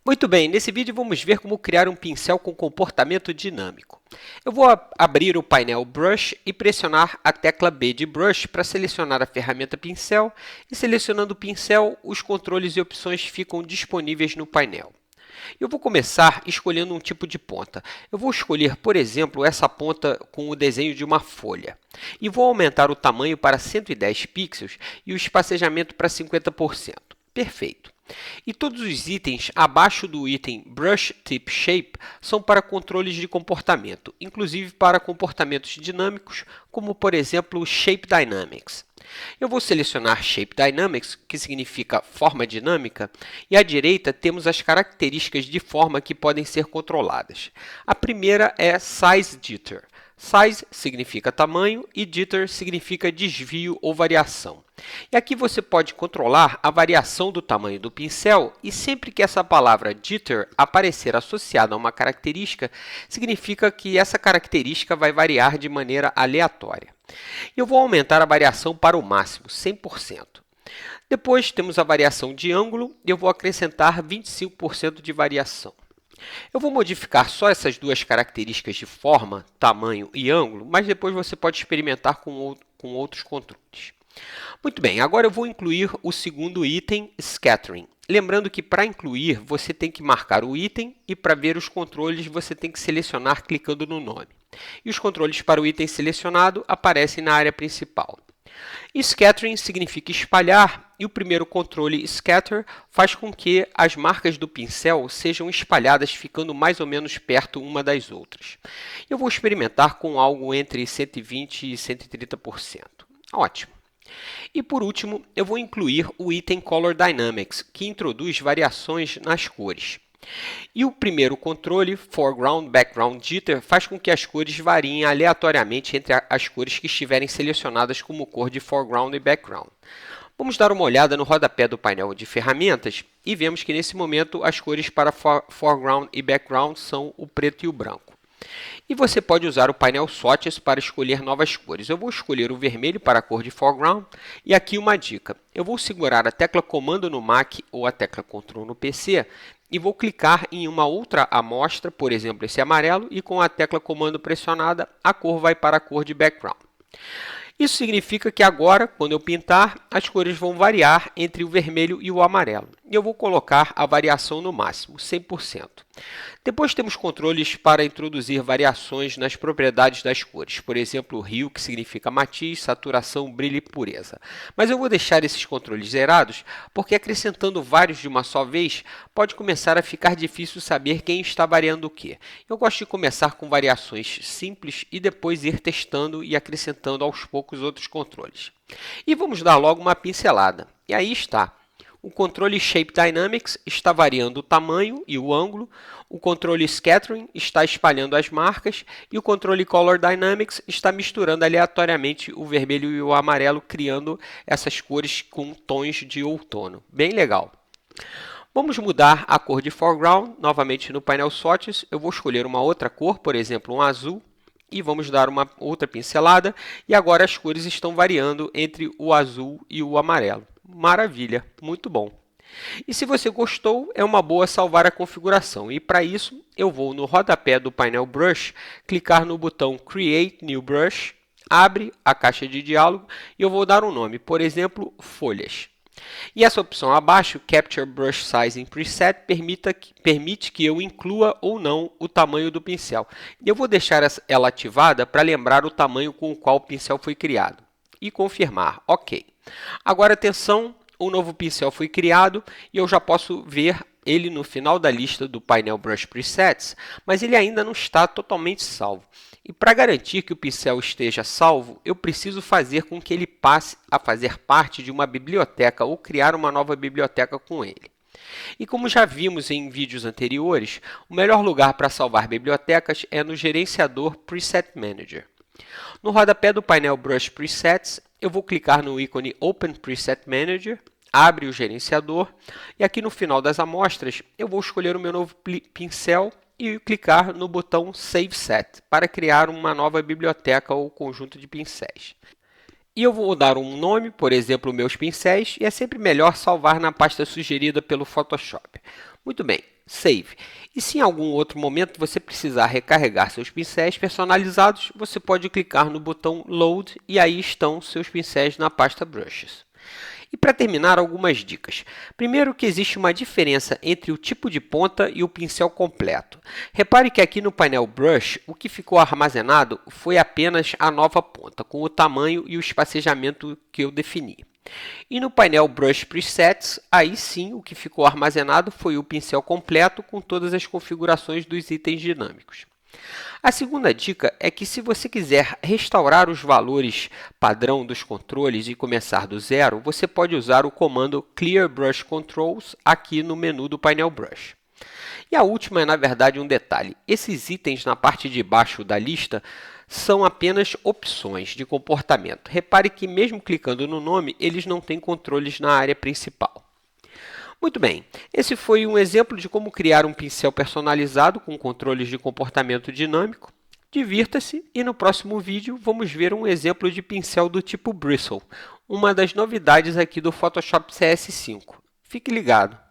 Muito bem, nesse vídeo vamos ver como criar um pincel com comportamento dinâmico. Eu vou abrir o painel Brush e pressionar a tecla B de Brush para selecionar a ferramenta Pincel e selecionando o pincel, os controles e opções ficam disponíveis no painel. Eu vou começar escolhendo um tipo de ponta. Eu vou escolher, por exemplo, essa ponta com o desenho de uma folha. E vou aumentar o tamanho para 110 pixels e o espaçamento para 50%. Perfeito. E todos os itens abaixo do item Brush Tip Shape são para controles de comportamento, inclusive para comportamentos dinâmicos, como por exemplo o Shape Dynamics. Eu vou selecionar Shape Dynamics, que significa forma dinâmica, e à direita temos as características de forma que podem ser controladas. A primeira é Size Jitter. Size significa tamanho e Jitter significa desvio ou variação. E aqui você pode controlar a variação do tamanho do pincel e sempre que essa palavra Jitter aparecer associada a uma característica, significa que essa característica vai variar de maneira aleatória. Eu vou aumentar a variação para o máximo, 100%. Depois temos a variação de ângulo e eu vou acrescentar 25% de variação. Eu vou modificar só essas duas características de forma, tamanho e ângulo, mas depois você pode experimentar com outros controles. Muito bem, agora eu vou incluir o segundo item, Scattering. Lembrando que para incluir, você tem que marcar o item e para ver os controles, você tem que selecionar clicando no nome. E os controles para o item selecionado aparecem na área principal. Scattering significa espalhar e o primeiro controle Scatter faz com que as marcas do pincel sejam espalhadas ficando mais ou menos perto uma das outras. Eu vou experimentar com algo entre 120% e 130%. Ótimo! E por último, eu vou incluir o item Color Dynamics, que introduz variações nas cores. E o primeiro controle, Foreground Background Jitter, faz com que as cores variem aleatoriamente entre as cores que estiverem selecionadas como cor de Foreground e Background. Vamos dar uma olhada no rodapé do painel de ferramentas e vemos que nesse momento as cores para Foreground e Background são o preto e o branco. E você pode usar o painel Swatches para escolher novas cores. Eu vou escolher o vermelho para a cor de foreground. E aqui uma dica. Eu vou segurar a tecla Comando no Mac ou a tecla Ctrl no PC e vou clicar em uma outra amostra, por exemplo, esse amarelo, e com a tecla Comando pressionada, a cor vai para a cor de background. Isso significa que agora, quando eu pintar, as cores vão variar entre o vermelho e o amarelo. E eu vou colocar a variação no máximo, 100%. Depois temos controles para introduzir variações nas propriedades das cores. Por exemplo, o Hue, que significa matiz, saturação, brilho e pureza. Mas eu vou deixar esses controles zerados, porque acrescentando vários de uma só vez, pode começar a ficar difícil saber quem está variando o quê. Eu gosto de começar com variações simples e depois ir testando e acrescentando aos poucos outros controles. E vamos dar logo uma pincelada. E aí está. O controle Shape Dynamics está variando o tamanho e o ângulo, o controle Scattering está espalhando as marcas e o controle Color Dynamics está misturando aleatoriamente o vermelho e o amarelo, criando essas cores com tons de outono. Bem legal! Vamos mudar a cor de foreground, novamente no painel Swatches. Eu vou escolher uma outra cor, por exemplo, um azul, e vamos dar uma outra pincelada. E agora as cores estão variando entre o azul e o amarelo. Maravilha, muito bom. E se você gostou, é uma boa salvar a configuração. E para isso, eu vou no rodapé do painel Brush, clicar no botão Create New Brush, abre a caixa de diálogo e eu vou dar um nome, por exemplo, Folhas. E essa opção abaixo, Capture Brush Size in Preset, permite que eu inclua ou não o tamanho do pincel. Eu vou deixar ela ativada para lembrar o tamanho com o qual o pincel foi criado. E confirmar, OK. Agora atenção, o novo pincel foi criado e eu já posso ver ele no final da lista do painel Brush Presets, mas ele ainda não está totalmente salvo. E para garantir que o pincel esteja salvo, eu preciso fazer com que ele passe a fazer parte de uma biblioteca ou criar uma nova biblioteca com ele. E como já vimos em vídeos anteriores, o melhor lugar para salvar bibliotecas é no gerenciador Preset Manager. No rodapé do painel Brush Presets, eu vou clicar no ícone Open Preset Manager, abre o gerenciador, e aqui no final das amostras, eu vou escolher o meu novo pincel e clicar no botão Save Set para criar uma nova biblioteca ou conjunto de pincéis. E eu vou dar um nome, por exemplo, meus pincéis, e é sempre melhor salvar na pasta sugerida pelo Photoshop. Muito bem, Save. E se em algum outro momento você precisar recarregar seus pincéis personalizados, você pode clicar no botão Load e aí estão seus pincéis na pasta Brushes. E para terminar, algumas dicas. Primeiro que existe uma diferença entre o tipo de ponta e o pincel completo. Repare que aqui no painel Brush, o que ficou armazenado foi apenas a nova ponta, com o tamanho e o espacejamento que eu defini. E no painel Brush Presets, aí sim o que ficou armazenado foi o pincel completo com todas as configurações dos itens dinâmicos. A segunda dica é que se você quiser restaurar os valores padrão dos controles e começar do zero, você pode usar o comando Clear Brush Controls aqui no menu do painel Brush. E a última é, na verdade, um detalhe. Esses itens na parte de baixo da lista são apenas opções de comportamento. Repare que mesmo clicando no nome, eles não têm controles na área principal. Muito bem, esse foi um exemplo de como criar um pincel personalizado com controles de comportamento dinâmico. Divirta-se e no próximo vídeo vamos ver um exemplo de pincel do tipo Bristle, uma das novidades aqui do Photoshop CS5. Fique ligado!